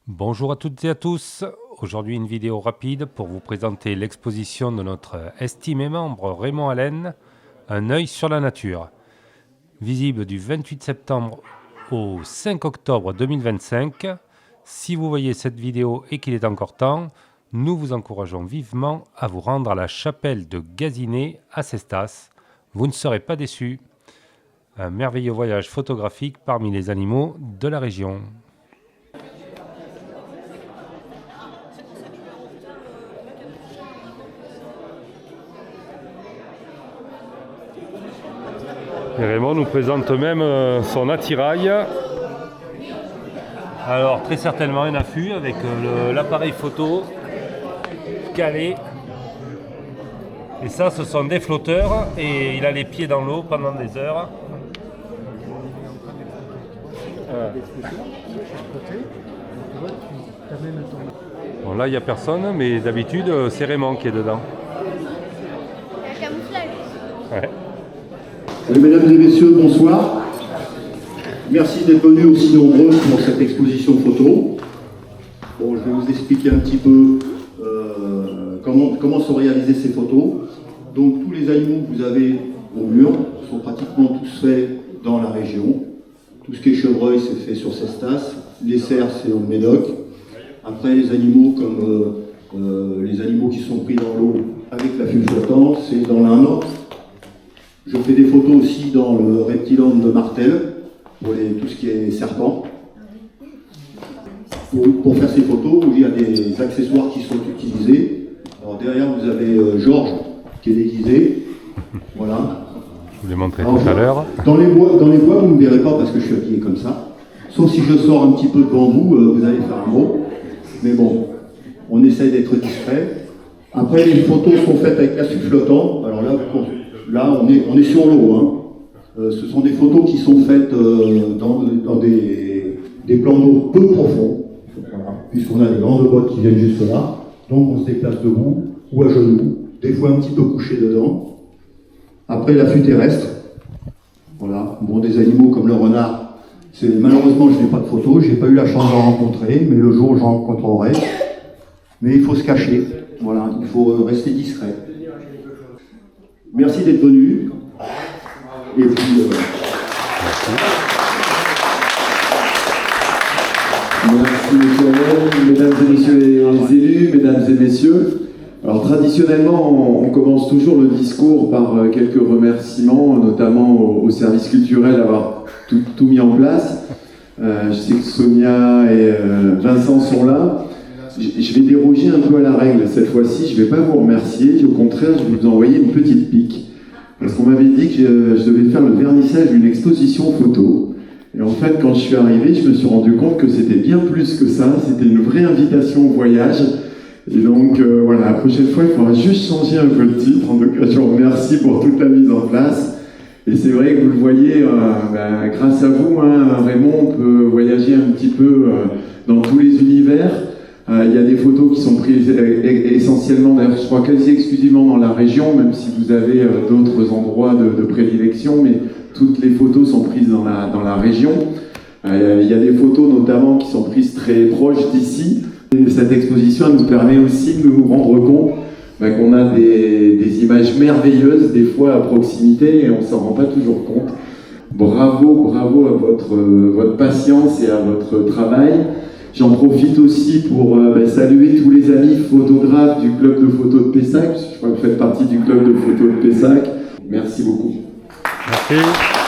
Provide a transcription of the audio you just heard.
Bonjour à toutes et à tous. Aujourd'hui, une vidéo rapide pour vous présenter l'exposition de notre estimé membre Raymond Allen, Un œil sur la nature. Visible du 28 septembre au 5 octobre 2025. Si vous voyez cette vidéo et qu'il est encore temps, nous vous encourageons vivement à vous rendre à la chapelle de Gazinet à Cestas. Vous ne serez pas déçus. Un merveilleux voyage photographique parmi les animaux de la région. Et Raymond nous présente même son attirail. Alors très certainement un affût avec l'appareil photo calé. Et ça, ce sont des flotteurs et il a les pieds dans l'eau pendant des heures. Bon, là il n'y a personne, mais d'habitude c'est Raymond qui est dedans. Un camouflage. Ouais. Mesdames et messieurs, bonsoir. Merci d'être venus aussi nombreux pour cette exposition photo. Bon, je vais vous expliquer un petit peu comment sont réalisées ces photos. Donc tous les animaux que vous avez au mur sont pratiquement tous faits dans la région. Tout ce qui est chevreuil, c'est fait sur Cestas. Les cerfs, c'est au Médoc. Après, les animaux comme les animaux qui sont pris dans l'eau avec l'affût flottant, c'est dans l'Indre. Je fais des photos aussi dans le Reptiland de Martel, pour tout ce qui est serpent. Pour faire ces photos, il y a des accessoires qui sont utilisés. Alors derrière, vous avez Georges qui est déguisé. Voilà. Je vous l'ai montré tout à l'heure. Dans les bois, vous ne me verrez pas parce que je suis habillé comme ça. Sauf si je sors un petit peu devant vous, vous allez faire un mot. Mais bon, on essaye d'être discret. Après, les photos sont faites avec l'affût flottant. Alors là, on est sur l'eau. Ce sont des photos qui sont faites dans des plans d'eau peu profonds, voilà, puisqu'on a des grandes bottes qui viennent jusque là. Donc on se déplace debout ou à genoux, des fois un petit peu couché dedans. Après, l'affût terrestre. Voilà. Bon, des animaux comme le renard, malheureusement je n'ai pas de photos, je n'ai pas eu la chance d'en rencontrer, mais le jour où j'en rencontrerai. Mais il faut se cacher, voilà, il faut rester discret. Merci d'être venu. Et puis, Merci monsieur Alain, mesdames et messieurs les élus, mesdames et messieurs. Alors traditionnellement, on commence toujours le discours par quelques remerciements, notamment au service culturel d'avoir tout mis en place. Je sais que Sonia et Vincent sont là. Je vais déroger un peu à la règle cette fois-ci, je ne vais pas vous remercier, au contraire, je vais vous envoyer une petite pique. Parce qu'on m'avait dit que je devais faire le vernissage d'une exposition photo. Et en fait, quand je suis arrivé, je me suis rendu compte que c'était bien plus que ça, c'était une vraie invitation au voyage. Et donc, voilà, la prochaine fois, il faudra juste changer un peu le titre. En tout cas, je vous remercie pour toute la mise en place. Et c'est vrai que vous le voyez, grâce à vous, Raymond, on peut voyager un petit peu dans tous les univers. Il y a des photos qui sont prises essentiellement, d'ailleurs je crois quasi exclusivement dans la région, même si vous avez d'autres endroits de prédilection, mais toutes les photos sont prises dans la région. Il y a des photos notamment qui sont prises très proches d'ici. Et cette exposition elle nous permet aussi de nous rendre compte qu'on a des images merveilleuses, des fois à proximité, et on ne s'en rend pas toujours compte. Bravo à votre patience et à votre travail. J'en profite aussi pour saluer tous les amis photographes du club de photo de Pessac, je crois que vous faites partie du club de photo de Pessac. Merci beaucoup. Merci.